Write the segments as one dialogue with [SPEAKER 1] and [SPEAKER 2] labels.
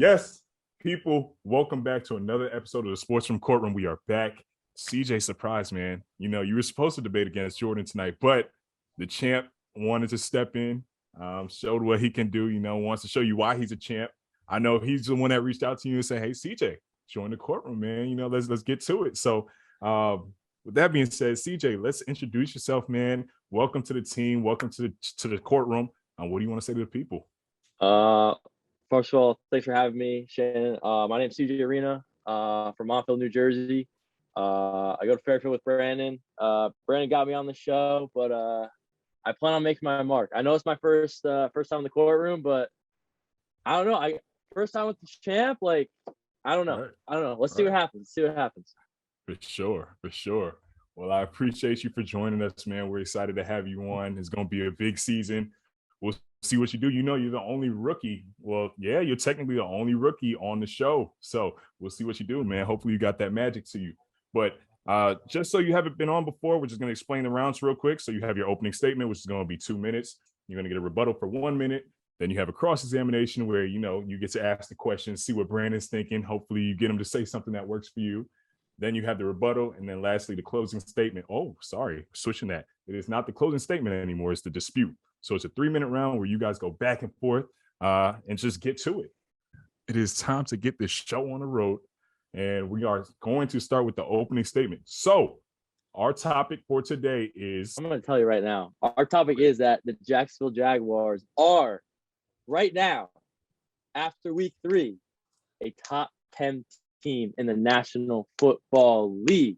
[SPEAKER 1] Yes, people, welcome back to another episode of the Sportsroom Courtroom. We are back. CJ, surprise, man. You know, you were supposed to debate against Jordan tonight, but the champ wanted to step in, showed what he can do, wants to show you why he's a champ. I know he's the one that reached out to you and said, hey, CJ, join the courtroom, man. Let's get to it. So with that being said, CJ, let's introduce yourself, man. Welcome to the team. Welcome to the courtroom. What do you want to say to the people?
[SPEAKER 2] First of all, thanks for having me, Shannon. My name's CJ Arena, from Montville, New Jersey. I go to Fairfield with Brandon. Brandon got me on the show, but I plan on making my mark. I know it's my first time in the courtroom, but I don't know. First time with the champ, I don't know.
[SPEAKER 1] Right.
[SPEAKER 2] I don't know. Let's see what happens.
[SPEAKER 1] For sure. Well, I appreciate you for joining us, man. We're excited to have you on. It's going to be a big season. We'll see what you do. You're the only rookie. Well, yeah, you're technically the only rookie on the show. So we'll see what you do, man. Hopefully you got that magic to you. But just so you haven't been on before, we're just going to explain the rounds real quick. So you have your opening statement, which is going to be 2 minutes. You're going to get a rebuttal for 1 minute. Then you have a cross-examination where, you get to ask the questions, see what Brandon's thinking. Hopefully you get him to say something that works for you. Then you have the rebuttal. And then lastly, the closing statement. Oh, sorry, switching that. It is not the closing statement anymore. It's the dispute. So it's a 3-minute round where you guys go back and forth and just get to it. It is time to get this show on the road. And we are going to start with the opening statement. So our topic for today is...
[SPEAKER 2] I'm going to tell you right now. Our topic is that the Jacksonville Jaguars are, right now, after week 3, a top 10 team in the National Football League.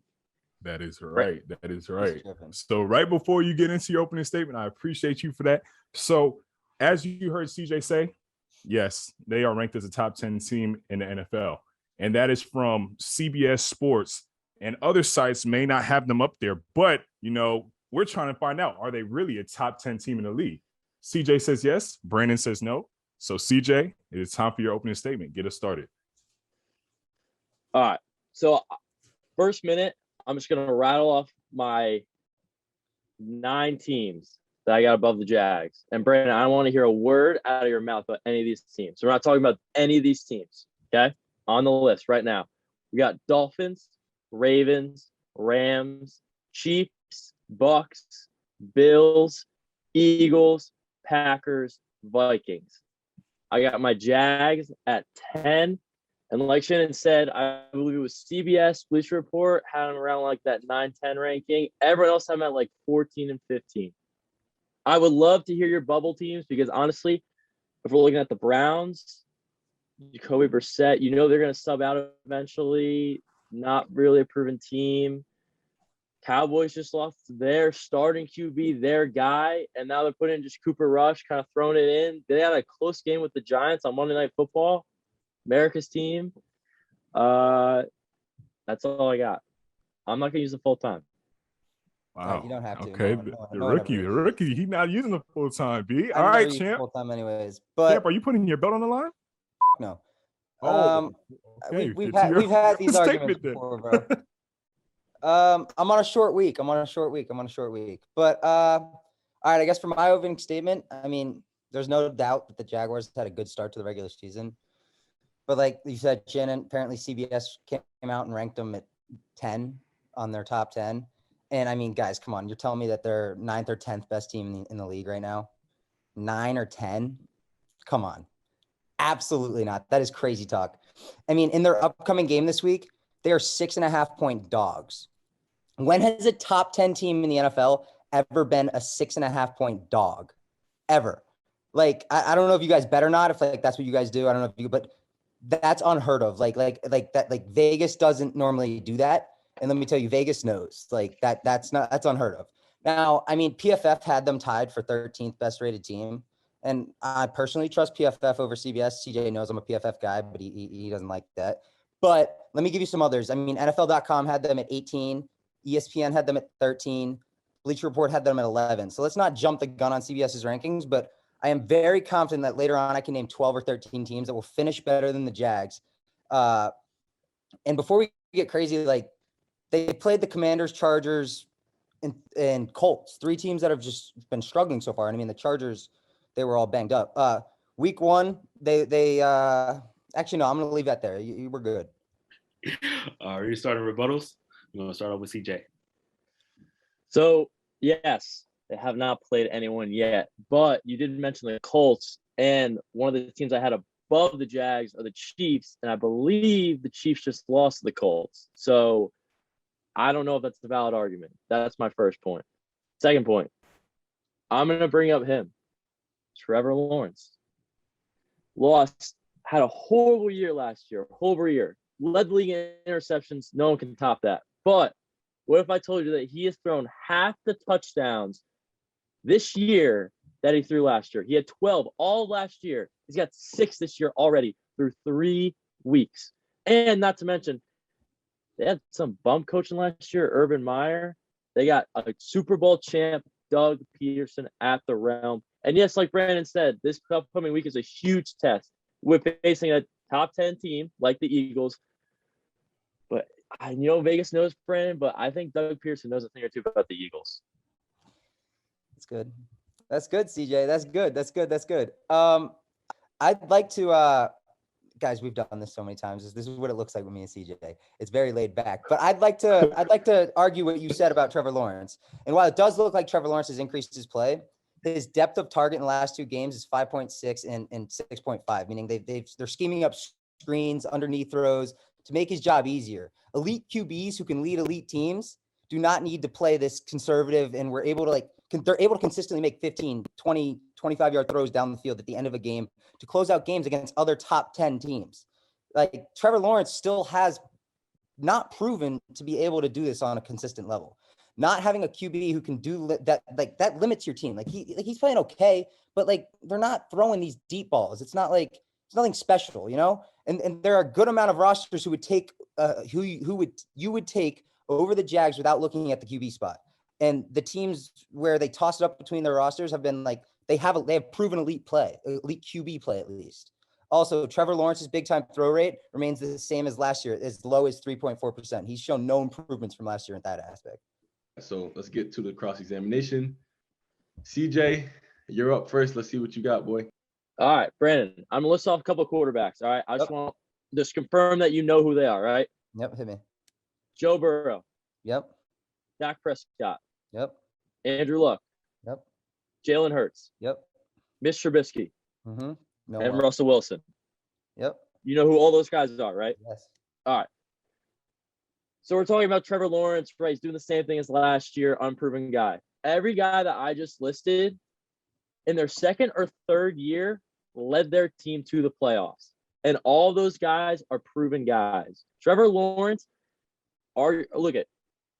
[SPEAKER 1] That is right. That is right. So right before you get into your opening statement, I appreciate you for that. So as you heard CJ say, yes, they are ranked as a top 10 team in the NFL. And that is from CBS Sports. And other sites may not have them up there. But, we're trying to find out, are they really a top 10 team in the league? CJ says yes. Brandon says no. So CJ, it is time for your opening statement. Get us started.
[SPEAKER 2] All right. So first minute, I'm just going to rattle off my 9 teams that I got above the Jags. And Brandon, I don't want to hear a word out of your mouth about any of these teams. So we're not talking about any of these teams, okay? On the list right now. We got Dolphins, Ravens, Rams, Chiefs, Bucks, Bills, Eagles, Packers, Vikings. I got my Jags at 10. And like Shannon said, I believe it was CBS Bleacher Report had them around that 9-10 ranking. Everyone else had them at 14 and 15. I would love to hear your bubble teams because honestly, if we're looking at the Browns, Jacoby Brissett, they're going to sub out eventually. Not really a proven team. Cowboys just lost their starting QB, their guy, and now they're putting in just Cooper Rush, kind of throwing it in. They had a close game with the Giants on Monday Night Football. America's team. That's all I got. I'm not gonna use the full time.
[SPEAKER 1] Wow.
[SPEAKER 3] You don't have to.
[SPEAKER 1] Okay. The rookie. He's not using the full time, B. All right, champ.
[SPEAKER 3] Full time anyways. But
[SPEAKER 1] champ, are you putting your belt on the line?
[SPEAKER 3] No.
[SPEAKER 1] Okay.
[SPEAKER 3] We've had these arguments before, bro. I'm on a short week. But all right, I guess for my opening statement, there's no doubt that the Jaguars had a good start to the regular season. But like you said, Shannon, apparently CBS came out and ranked them at 10 on their top 10. And guys, come on. You're telling me that they're 9th or 10th best team in the league right now? 9 or 10? Come on. Absolutely not. That is crazy talk. In their upcoming game this week, they are 6.5-point dogs. When has a top 10 team in the NFL ever been a 6.5-point dog? Ever. I don't know if you guys bet or not, if that's what you guys do. I don't know if you, but that's unheard of. Vegas doesn't normally do that. And let me tell you, Vegas knows that's unheard of. Now, PFF had them tied for 13th best rated team. And I personally trust PFF over CBS. CJ knows I'm a PFF guy, but he doesn't like that. But let me give you some others. NFL.com had them at 18. ESPN had them at 13. Bleacher Report had them at 11. So let's not jump the gun on CBS's rankings, but I am very confident that later on I can name 12 or 13 teams that will finish better than the Jags. And before we get crazy, they played the Commanders, Chargers, and Colts, 3 teams that have just been struggling so far. And the Chargers, they were all banged up. Week 1, they Actually, no, I'm going to leave that there. You were good.
[SPEAKER 4] Are you starting rebuttals? We're going to start off with CJ.
[SPEAKER 2] So, yes, they have not played anyone yet, but you did mention the Colts, and one of the teams I had above the Jags are the Chiefs, and I believe the Chiefs just lost to the Colts. So I don't know if that's a valid argument. That's my first point. Second point, I'm going to bring up him, Trevor Lawrence. Had a horrible year last year, horrible year. Led the league in interceptions. No one can top that. But what if I told you that he has thrown half the touchdowns this year that he threw last year? He had 12 all last year. He's got 6 this year already through 3 weeks. And not to mention, they had some bum coaching last year, Urban Meyer. They got a Super Bowl champ, Doug Peterson, at the realm. And yes, like Brandon said, this upcoming week is a huge test. We're facing a top 10 team like the Eagles. But I know Vegas knows Brandon, but I think Doug Pearson knows a thing or two about the Eagles.
[SPEAKER 3] That's good. That's good, CJ. That's good. I'd like to guys, we've done this so many times. This is what it looks like with me and CJ. It's very laid back. But I'd like to argue what you said about Trevor Lawrence. And while it does look like Trevor Lawrence has increased his play, his depth of target in the last 2 games is 5.6 and 6.5, meaning they're scheming up screens, underneath throws to make his job easier. Elite QBs who can lead elite teams do not need to play this conservative, and they're able to consistently make 15, 20, 25-yard throws down the field at the end of a game to close out games against other top 10 teams. Like, Trevor Lawrence still has not proven to be able to do this on a consistent level. Not having a QB who can do that, like, that limits your team. He's playing okay, but like, they're not throwing these deep balls. It's not like it's nothing special, you know. And there are a good amount of rosters who would take you would take over the Jags without looking at the QB spot. And the teams where they toss it up between their rosters have been like they have proven elite QB play at least. Also, Trevor Lawrence's big time throw rate remains the same as last year, as low as 3.4%. He's shown no improvements from last year in that aspect.
[SPEAKER 5] So let's get to the cross-examination. CJ, you're up first. Let's see what you got, boy.
[SPEAKER 2] All right, Brandon, I'm going to list off a couple of quarterbacks. All right, I just want to just confirm that you know who they are, right?
[SPEAKER 3] Yep, hit me.
[SPEAKER 2] Joe Burrow.
[SPEAKER 3] Yep.
[SPEAKER 2] Dak Prescott.
[SPEAKER 3] Yep.
[SPEAKER 2] Andrew Luck.
[SPEAKER 3] Yep.
[SPEAKER 2] Jalen Hurts.
[SPEAKER 3] Yep.
[SPEAKER 2] Mitch Trubisky.
[SPEAKER 3] Mm-hmm.
[SPEAKER 2] And Russell Wilson.
[SPEAKER 3] Yep.
[SPEAKER 2] You know who all those guys are, right?
[SPEAKER 3] Yes.
[SPEAKER 2] All right. So we're talking about Trevor Lawrence, right? He's doing the same thing as last year, unproven guy. Every guy that I just listed in their second or third year led their team to the playoffs. And all those guys are proven guys. Trevor Lawrence, look at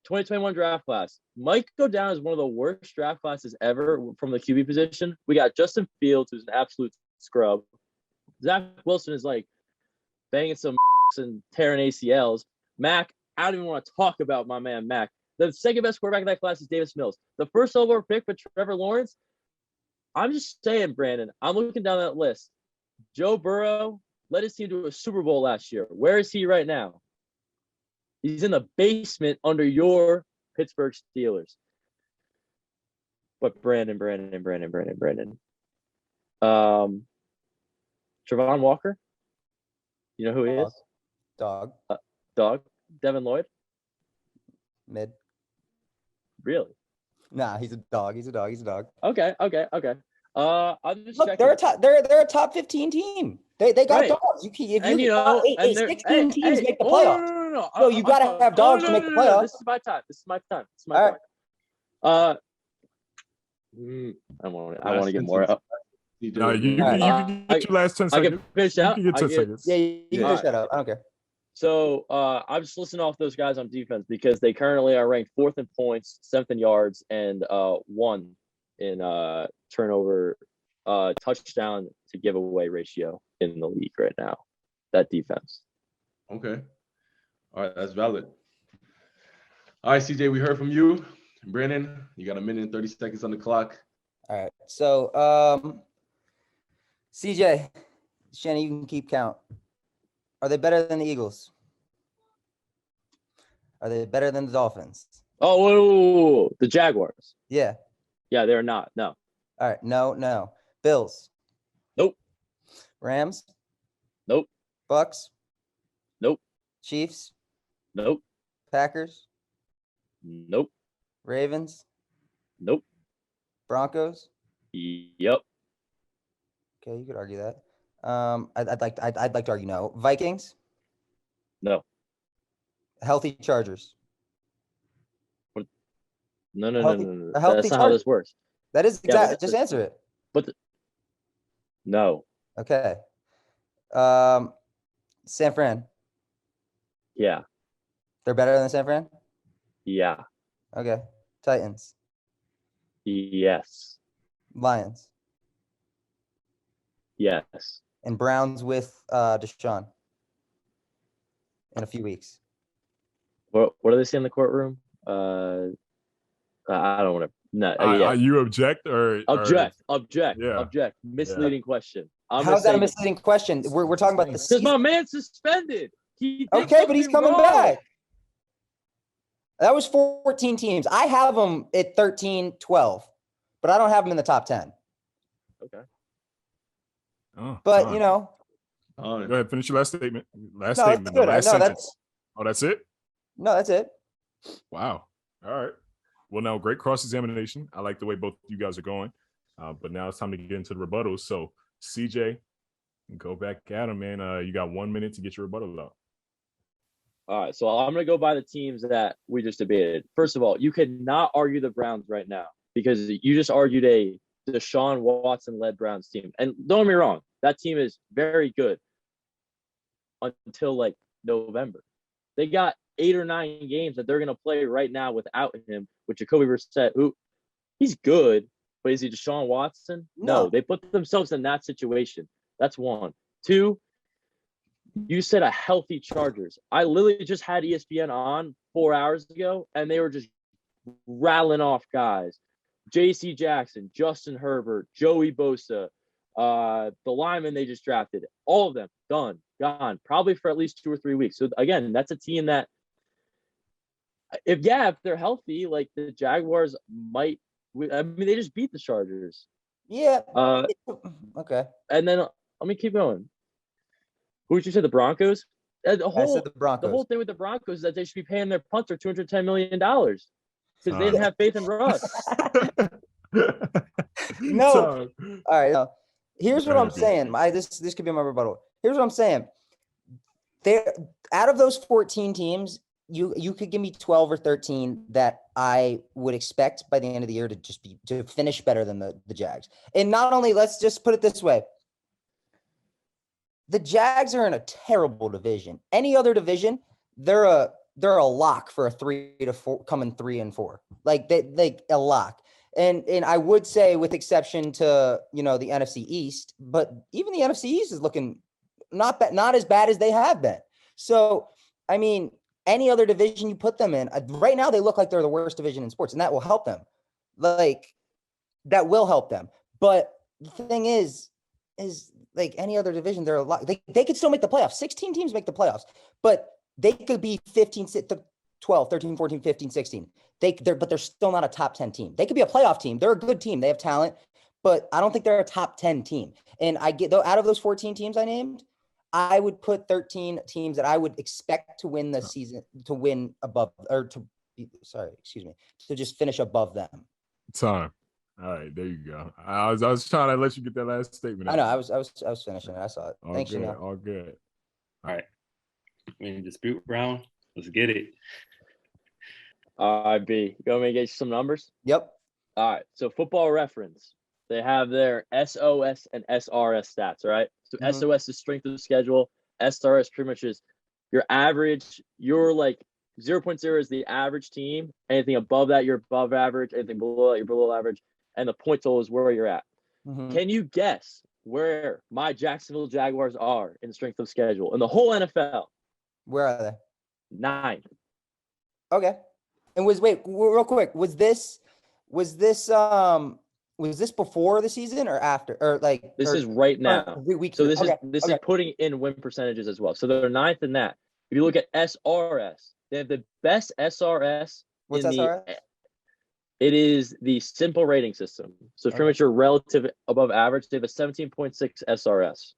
[SPEAKER 2] 2021 draft class, might go down as one of the worst draft classes ever from the QB position. We got Justin Fields, who's an absolute scrub. Zach Wilson is like banging some and tearing ACLs. Mac, I don't even want to talk about my man Mac. The second best quarterback in that class is Davis Mills. The first overall pick for Trevor Lawrence, I'm just saying, Brandon, I'm looking down that list. Joe Burrow led his team to a Super Bowl last year. Where is he right now? He's in the basement under your Pittsburgh Steelers. But Brandon. Trevon Walker? You know who he is?
[SPEAKER 3] Dog.
[SPEAKER 2] Dog. Devin Lloyd?
[SPEAKER 3] Mid.
[SPEAKER 2] Really?
[SPEAKER 3] Nah, he's a dog.
[SPEAKER 2] Okay. I'll just
[SPEAKER 3] look,
[SPEAKER 2] check.
[SPEAKER 3] They're a top 15 team. They got
[SPEAKER 2] right.
[SPEAKER 3] dogs.
[SPEAKER 2] If you
[SPEAKER 3] 16 teams make the playoffs.
[SPEAKER 2] No.
[SPEAKER 3] So you gotta have dogs to make the playoffs.
[SPEAKER 2] This is my time.
[SPEAKER 3] All right.
[SPEAKER 2] I want to get more up.
[SPEAKER 1] No, you can get your last 10 seconds.
[SPEAKER 2] I can finish out.
[SPEAKER 1] You can get 10 seconds.
[SPEAKER 3] Yeah, you can finish that up. I don't care.
[SPEAKER 2] So I'm just listing off those guys on defense because they currently are ranked 4th in points, 7th in yards, and 1 in turnover touchdown to giveaway ratio in the league right now. That defense.
[SPEAKER 5] Okay. All right, that's valid. All right, CJ, we heard from you. Brandon, you got 1 minute and 30 seconds on the clock.
[SPEAKER 3] All right. So CJ, Shannon, you can keep count. Are they better than the Eagles? Are they better than the Dolphins?
[SPEAKER 2] Oh, whoa. The Jaguars.
[SPEAKER 3] Yeah.
[SPEAKER 2] Yeah, they're not. No.
[SPEAKER 3] All right. No. Bills.
[SPEAKER 2] Nope.
[SPEAKER 3] Rams.
[SPEAKER 2] Nope.
[SPEAKER 3] Bucks?
[SPEAKER 2] Nope.
[SPEAKER 3] Chiefs?
[SPEAKER 2] Nope.
[SPEAKER 3] Packers?
[SPEAKER 2] Nope.
[SPEAKER 3] Ravens?
[SPEAKER 2] Nope.
[SPEAKER 3] Broncos?
[SPEAKER 2] Yep.
[SPEAKER 3] Okay, you could argue that. I'd like to argue no. Vikings?
[SPEAKER 2] No.
[SPEAKER 3] Healthy Chargers?
[SPEAKER 2] No.
[SPEAKER 3] A healthy
[SPEAKER 2] That's not how this works.
[SPEAKER 3] That is
[SPEAKER 2] Yeah,
[SPEAKER 3] exactly. Just answer it.
[SPEAKER 2] But no.
[SPEAKER 3] Okay. San Fran?
[SPEAKER 2] Yeah.
[SPEAKER 3] They're better than San Fran?
[SPEAKER 2] Yeah.
[SPEAKER 3] Okay. Titans?
[SPEAKER 2] Yes.
[SPEAKER 3] Lions?
[SPEAKER 2] Yes.
[SPEAKER 3] And Browns with Deshaun in a few weeks.
[SPEAKER 2] What do they say in the courtroom? I don't want to. No. Yeah.
[SPEAKER 1] You object or
[SPEAKER 2] Object.
[SPEAKER 1] Yeah.
[SPEAKER 2] Object. Misleading question.
[SPEAKER 3] How's that a misleading question? We're talking about the
[SPEAKER 2] Because
[SPEAKER 3] season.
[SPEAKER 2] my man's suspended.
[SPEAKER 3] Okay, but he's coming back. That was 14 teams. I have them at 13, 12, but I don't have them in the top 10.
[SPEAKER 2] Okay.
[SPEAKER 3] But, you know.
[SPEAKER 1] Go ahead, finish your last statement.
[SPEAKER 3] That's good.
[SPEAKER 1] Sentence. That's it?
[SPEAKER 3] No, that's it.
[SPEAKER 1] Wow. All right. Well, now, great cross-examination. I like the way both you guys are going. But now it's time to get into the rebuttals. So, CJ, go back at him, man. You got 1 minute to get your rebuttal out.
[SPEAKER 2] All right, so I'm going to go by the teams that we just debated. First of all, you cannot argue the Browns right now because you just argued a Deshaun Watson-led Browns team. And don't get me wrong, that team is very good until, like, November. They got 8 or 9 games that they're going to play right now without him, with Jacoby Brissett, who he's good, but is he Deshaun Watson? No, they put themselves in that situation. That's one. Two, you said a healthy Chargers. I literally just had ESPN on 4 hours ago, and they were just rattling off guys. J.C. Jackson, Justin Herbert, Joey Bosa, the lineman they just drafted. All of them done, gone, probably for at least 2 or 3 weeks. So, again, that's a team that, if they're healthy, like the Jaguars might – I mean, they just beat the Chargers.
[SPEAKER 3] Yeah. Okay.
[SPEAKER 2] And then let me keep going. Who did you say? The Broncos?
[SPEAKER 3] I said the Broncos.
[SPEAKER 2] The whole thing with the Broncos is that they should be paying their punter $210 million because they didn't have faith in Russ.
[SPEAKER 3] No. All right. No. Here's what I'm saying. This could be my rebuttal. Here's what I'm saying. Out of those 14 teams, you could give me 12 or 13 that I would expect by the end of the year to finish better than the Jags. And not only, let's just put it this way. The Jags are in a terrible division. Any other division, they're a lock for a 3 to 4, coming 3 and 4. Like a lock. And I would say, with exception to the NFC East, but even the NFC East is looking not as bad as they have been. So, I mean, any other division you put them in, right now they look like they're the worst division in sports, and that will help them. That will help them. But the thing is like any other division, they're a lot. They could still make the playoffs. 16 teams make the playoffs, but they could be 15, 12, 13, 14, 15, 16. But they're still not a top 10 team. They could be a playoff team. They're a good team. They have talent, but I don't think they're a top 10 team. And out of those 14 teams I named, I would put 13 teams that I would expect to win the season, to win above, or to just finish above them.
[SPEAKER 1] Time. All right, there you go. I was trying to let you get that last statement.
[SPEAKER 3] I know. I was finishing it. I saw it. Thanks,
[SPEAKER 1] good, all good.
[SPEAKER 4] All right. Dispute round. Let's get it.
[SPEAKER 2] All right, B. You want me to get you some numbers?
[SPEAKER 3] Yep.
[SPEAKER 2] All right. So, Football Reference, they have their SOS and SRS stats, right? So, SOS is strength of schedule. SRS pretty much is your average. You're like 0.0 is the average team. Anything above that, you're above average. Anything below that, you're below average. And the point total is where you're at. Can you guess where my Jacksonville Jaguars are in strength of schedule in the whole NFL?
[SPEAKER 3] Where are they?
[SPEAKER 2] 9th.
[SPEAKER 3] Okay. And real quick, was this before the season or after, or like?
[SPEAKER 2] This is right now. So this is putting in win percentages as well. So they're 9th in that. If you look at SRS, they have the best SRS.
[SPEAKER 3] What's SRS?
[SPEAKER 2] It is the simple rating system. So it's pretty much your relative above average. They have a 17.6 SRS.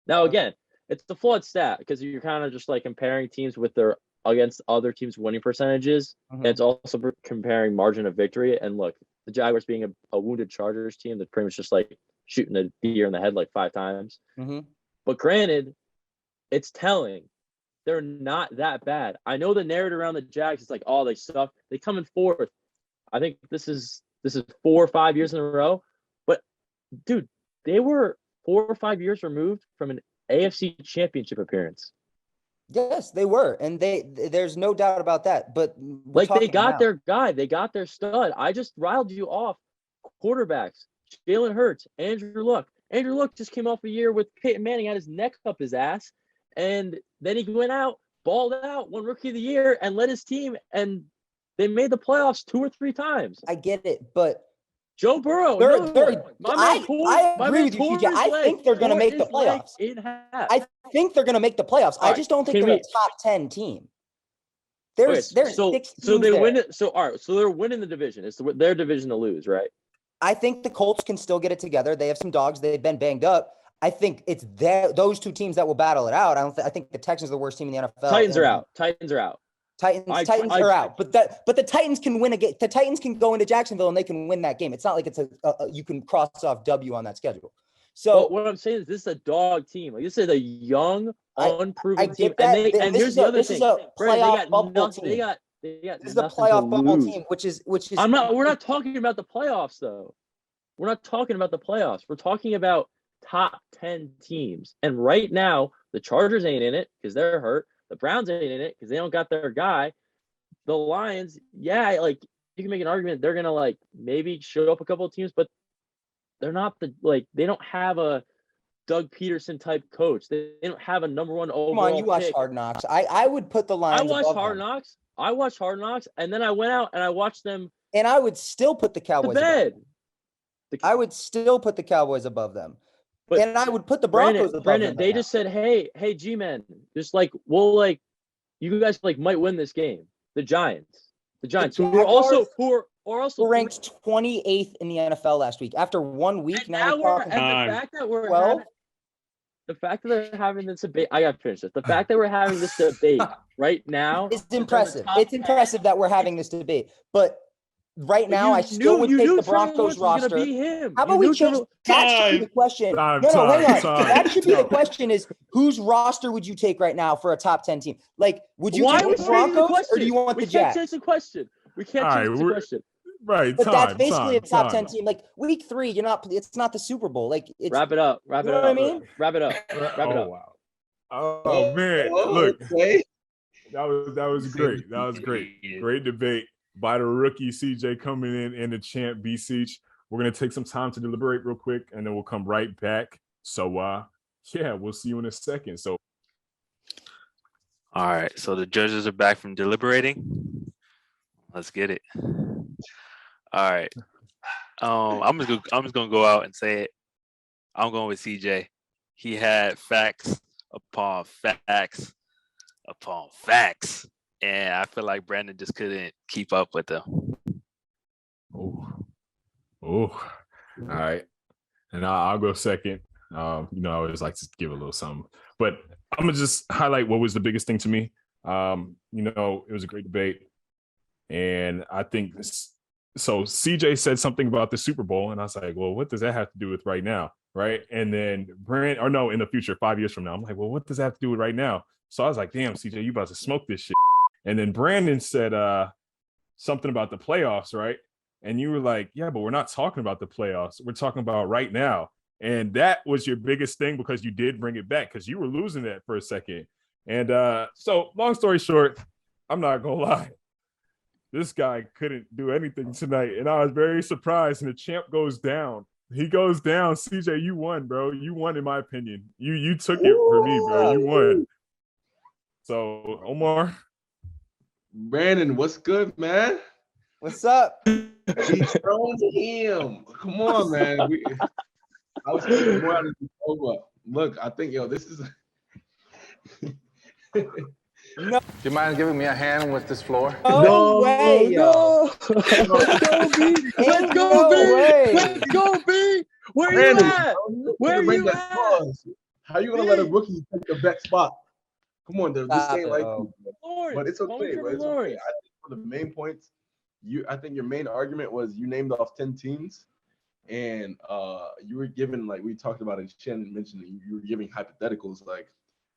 [SPEAKER 2] Now, again, it's a flawed stat because you're kind of just like comparing teams with their against other teams' winning percentages.
[SPEAKER 3] Mhm.
[SPEAKER 2] And it's also comparing margin of victory. And look, the Jaguars being a wounded Chargers team that's pretty much just like shooting a deer in the head like 5 times.
[SPEAKER 3] Mhm.
[SPEAKER 2] But granted, it's telling. They're not that bad. I know the narrative around the Jags is like, oh, they suck. They come in fourth. I think this is 4 or 5 years in a row. But dude, they were 4 or 5 years removed from an AFC championship appearance.
[SPEAKER 3] Yes, they were. And there's no doubt about that. But
[SPEAKER 2] like they got their guy, they got their stud. I just riled you off. Quarterbacks, Jalen Hurts, Andrew Luck. Andrew Luck just came off a year with Peyton Manning, had his neck up his ass. And then he went out, balled out, won Rookie of the Year, and led his team. And they made the playoffs 2 or 3 times.
[SPEAKER 3] I get it, but
[SPEAKER 2] Joe Burrow.
[SPEAKER 3] I agree with you, TJ. I think they're going to make the playoffs. I think they're going to make the playoffs. I just don't think they're a top 10 team. There's 6 teams
[SPEAKER 2] so they
[SPEAKER 3] there.
[SPEAKER 2] win it. So all right, so they're winning the division. It's their division to lose, right?
[SPEAKER 3] I think the Colts can still get it together. They have some dogs. They've been banged up. I think it's those 2 teams that will battle it out. I think the Texans are the worst team in the NFL.
[SPEAKER 2] Titans are out. Titans are out.
[SPEAKER 3] Titans are out. But the Titans can win a game. The Titans can go into Jacksonville and they can win that game. It's not like it's you can cross off W on that schedule. So
[SPEAKER 2] but what I'm saying is this is a dog team. Like this is a young, unproven team.
[SPEAKER 3] That.
[SPEAKER 2] And here's the other thing.
[SPEAKER 3] This is a playoff bubble team.
[SPEAKER 2] They got
[SPEAKER 3] this is a playoff bubble team, which is.
[SPEAKER 2] We're not talking about the playoffs though. We're not talking about the playoffs. We're talking about top 10 teams. And right now, the Chargers ain't in it because they're hurt. The Browns ain't in it because they don't got their guy. The Lions, like you can make an argument they're gonna like maybe show up a couple of teams, but they're not they don't have a Doug Peterson type coach. They don't have a number 1 overall. Come on,
[SPEAKER 3] you watched Hard Knocks. I would put the Lions.
[SPEAKER 2] I watched Hard Knocks, and then I went out and I watched them.
[SPEAKER 3] And I would still put the Cowboys.
[SPEAKER 2] To bed.
[SPEAKER 3] I would still put the Cowboys above them. And I would put the Broncos above them.
[SPEAKER 2] They just said, hey, G-men, just you guys might win this game. The Giants, who are also
[SPEAKER 3] ranked 28th in the NFL last week. After 1 week,
[SPEAKER 2] the fact that they're having this debate, I got to finish this. The fact that we're having this debate right now
[SPEAKER 3] is impressive. It's impressive that we're having this debate, but. Right now, I still would take the Broncos roster. How about we change? That should be the question. Hang on. That should be the question: is whose roster would you take right now for a top 10 team? Like, would you take the Broncos or do you want the Jags?
[SPEAKER 2] We can't change the question. We can't change the question.
[SPEAKER 1] Right,
[SPEAKER 3] but that's basically a top 10 team. Like week 3, you're not. It's not the Super Bowl. Like, it's,
[SPEAKER 2] wrap it up.
[SPEAKER 3] Wrap it up. I mean,
[SPEAKER 2] wrap it up.
[SPEAKER 1] Wow. Oh man, look, that was great. That was great. Great debate by the rookie CJ coming in and the champ BC. We're going to take some time to deliberate real quick, and then we'll come right back. So, we'll see you in a second. So,
[SPEAKER 6] all right. So the judges are back from deliberating. Let's get it. All right. I'm just gonna go out and say it. I'm going with CJ. He had facts upon facts upon facts. And I feel like Brandon just couldn't keep up with them.
[SPEAKER 1] Oh, all right. And I'll go second. I always like to give a little something, but I'm gonna just highlight what was the biggest thing to me. It was a great debate, and I think so. CJ said something about the Super Bowl, and I was like, well, what does that have to do with right now, right? And then in the future, 5 years from now, I'm like, well, what does that have to do with right now? So I was like, damn, CJ, you about to smoke this shit. And then Brandon said something about the playoffs, right? And you were like, yeah, but we're not talking about the playoffs. We're talking about right now. And that was your biggest thing because you did bring it back because you were losing that for a second. And so long story short, I'm not going to lie. This guy couldn't do anything tonight. And I was very surprised. And the champ goes down. He goes down. CJ, you won, bro. You won, in my opinion. You took it for me, bro. You won. So, Omar.
[SPEAKER 5] Brandon, what's good, man?
[SPEAKER 3] What's up?
[SPEAKER 5] Dethrone him. Come on, man. I was thinking more out of this over. Look, I think, this is.
[SPEAKER 7] No. Do you mind giving me a hand with this floor?
[SPEAKER 3] No way, yo.
[SPEAKER 2] Let's go, B. Where you at?
[SPEAKER 5] How you gonna let a rookie take the vet spot? Come on, this ain't like, but it's okay. But it's okay. I think for the main points, I think your main argument was you named off 10 teams, and you were given, like we talked about, and Shannon mentioned that you were giving hypotheticals like,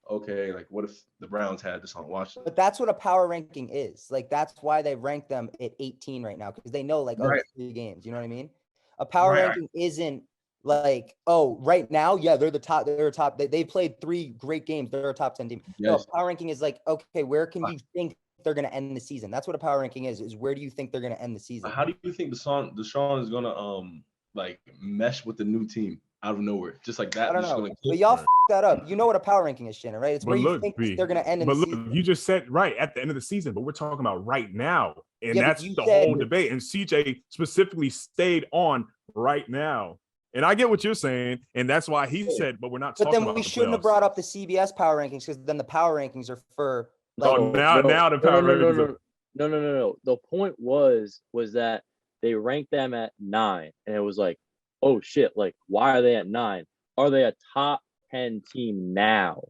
[SPEAKER 5] okay, like what if the Browns had this on Washington?
[SPEAKER 3] But that's what a power ranking is. Like that's why they rank them at 18 right now, because they know like, oh, it's 3 games. You know what I mean? A power ranking isn't like, oh, right now, yeah, they're the top. They're top. They played 3 great games. They're a top 10 team. Yes. No, a power ranking is like, okay, where can you think they're going to end the season? That's what a power ranking is where do you think they're going to end the season?
[SPEAKER 5] How do you think Deshaun is going to like mesh with the new team out of nowhere, just like that?
[SPEAKER 3] I don't know. But y'all f that up. You know what a power ranking is, Shannon, right? It's where you think they're going to end in the season.
[SPEAKER 1] But look, you just said right at the end of the season, but we're talking about right now. And that's the whole debate. And CJ specifically stayed on right now. And I get what you're saying. And that's why he said, but we're not talking about.
[SPEAKER 3] But then we shouldn't have brought up the CBS power rankings, because then the power rankings are for.
[SPEAKER 1] Like, now the power rankings.
[SPEAKER 2] No. The point was that they ranked them at 9. And it was like, oh shit, like why are they at 9? Are they a top 10 team now?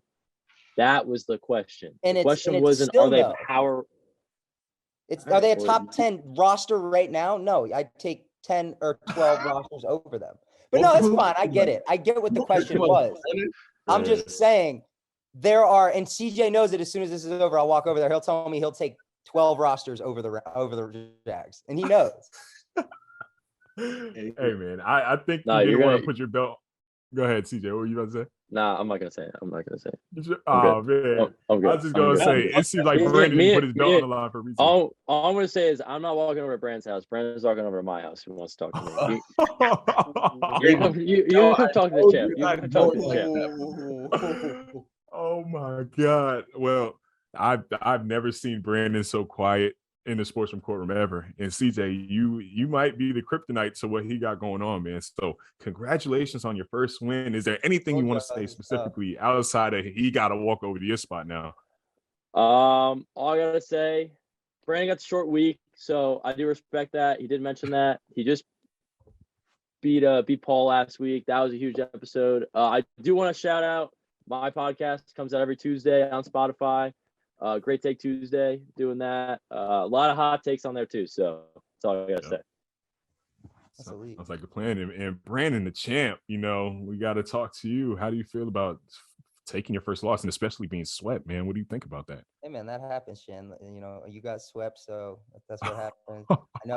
[SPEAKER 2] That was the question.
[SPEAKER 3] And
[SPEAKER 2] the question wasn't, are they power?
[SPEAKER 3] Are they a top 10 roster right now? No, I'd take 10 or 12 rosters over them. But no, it's fine. I get it. I get what the question was. I'm just saying there are, and CJ knows it. As soon as this is over, I'll walk over there. He'll tell me he'll take 12 rosters over the Jags, and he knows.
[SPEAKER 1] Hey man, I think you didn't want to put your belt. Go ahead, CJ. What were you about to say?
[SPEAKER 2] Nah, I'm not gonna say it.
[SPEAKER 1] Oh man, I was just gonna say it seems like Brandon put his belt on the line for a reason.
[SPEAKER 2] All I'm gonna say is I'm not walking over to Brandon's house. Brandon's walking over to my house. Who wants to talk to me? You come talk to the champ. You come talk to the champ.
[SPEAKER 1] Oh my God. Well, I've never seen Brandon so quiet in the Sportsroom Courtroom ever. And CJ, you might be the kryptonite to what he got going on, man. So congratulations on your first win. Is there anything you want to say specifically outside of he got to walk over to your spot now?
[SPEAKER 2] All I gotta say, Brandon got the short week, so I do respect that. He did mention that he just beat Paul last week. That was a huge episode. I do want to shout out my podcast. Comes out every Tuesday on Spotify. Great Take Tuesday, doing that. A lot of hot takes on there too. So that's all I gotta say.
[SPEAKER 1] Sounds like a plan. And Brandon, the champ, we got to talk to you. How do you feel about taking your first loss, and especially being swept, man? What do you think about that?
[SPEAKER 3] Hey man, that happens, Shan. You got swept, so that's what happened.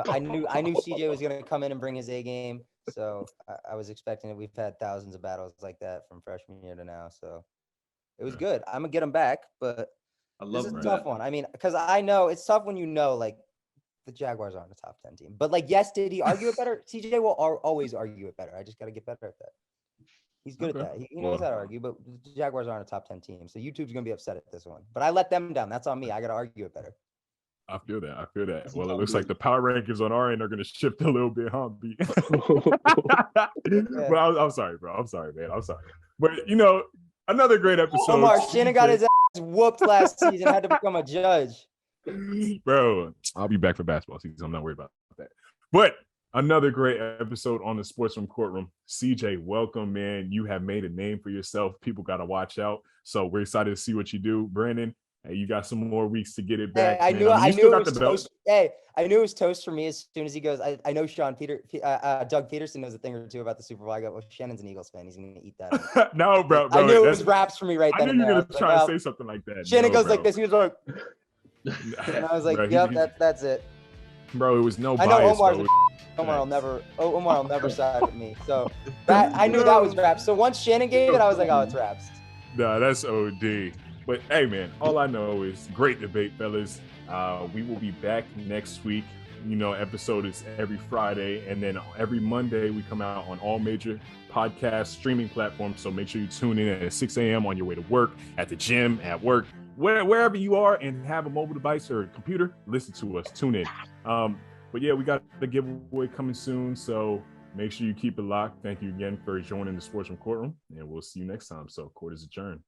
[SPEAKER 3] I knew CJ was gonna come in and bring his A game. So I was expecting it. We've had thousands of battles like that from freshman year to now. So it was good. I'm gonna get him back, but this is a tough one. I mean, because I know it's tough when like the Jaguars aren't a top 10 team. But like, yes, did he argue it better? CJ will always argue it better. I just got to get better at that. He's good at that. He knows how to argue, but the Jaguars aren't a top 10 team. So YouTube's going to be upset at this one. But I let them down. That's on me. I got to argue it better.
[SPEAKER 1] I feel that. Well, it looks like the power rankings on our end are going to shift a little bit, huh, B? Well, I'm sorry, bro. I'm sorry, man. I'm sorry. But, another great episode.
[SPEAKER 3] Omar, Shannon got his ass whooped last season, had to become a judge.
[SPEAKER 1] Bro, I'll be back for basketball season. I'm not worried about that. But another great episode on the Sportsroom Courtroom. CJ, welcome, man. You have made a name for yourself. People got to watch out. So we're excited to see what you do. Brandon, hey, you got some more weeks to get it back.
[SPEAKER 3] Hey, I knew it was toast. Hey, I knew it was toast for me as soon as he goes. I know Doug Peterson knows a thing or two about the Super Bowl. I go, well, Shannon's an Eagles fan. He's going to eat that.
[SPEAKER 1] No, bro.
[SPEAKER 3] I knew it was raps for me right then.
[SPEAKER 1] I knew you were going to try to say something like that.
[SPEAKER 3] Shannon goes like this. He was like, and I was like, yep, that's it.
[SPEAKER 1] Bro, it was no bias.
[SPEAKER 3] I know Omar will never side with me. So I knew that was raps. So once Shannon gave it, I was like, oh, it's raps.
[SPEAKER 1] Nah, that's OD. But hey, man, all I know is great debate, fellas. We will be back next week. Episode is every Friday, and then every Monday we come out on all major podcast streaming platforms. So make sure you tune in at 6 a.m. on your way to work, at the gym, at work, wherever you are and have a mobile device or a computer, listen to us, tune in. But yeah, we got the giveaway coming soon. So make sure you keep it locked. Thank you again for joining the Sportsroom Courtroom, and we'll see you next time. So court is adjourned.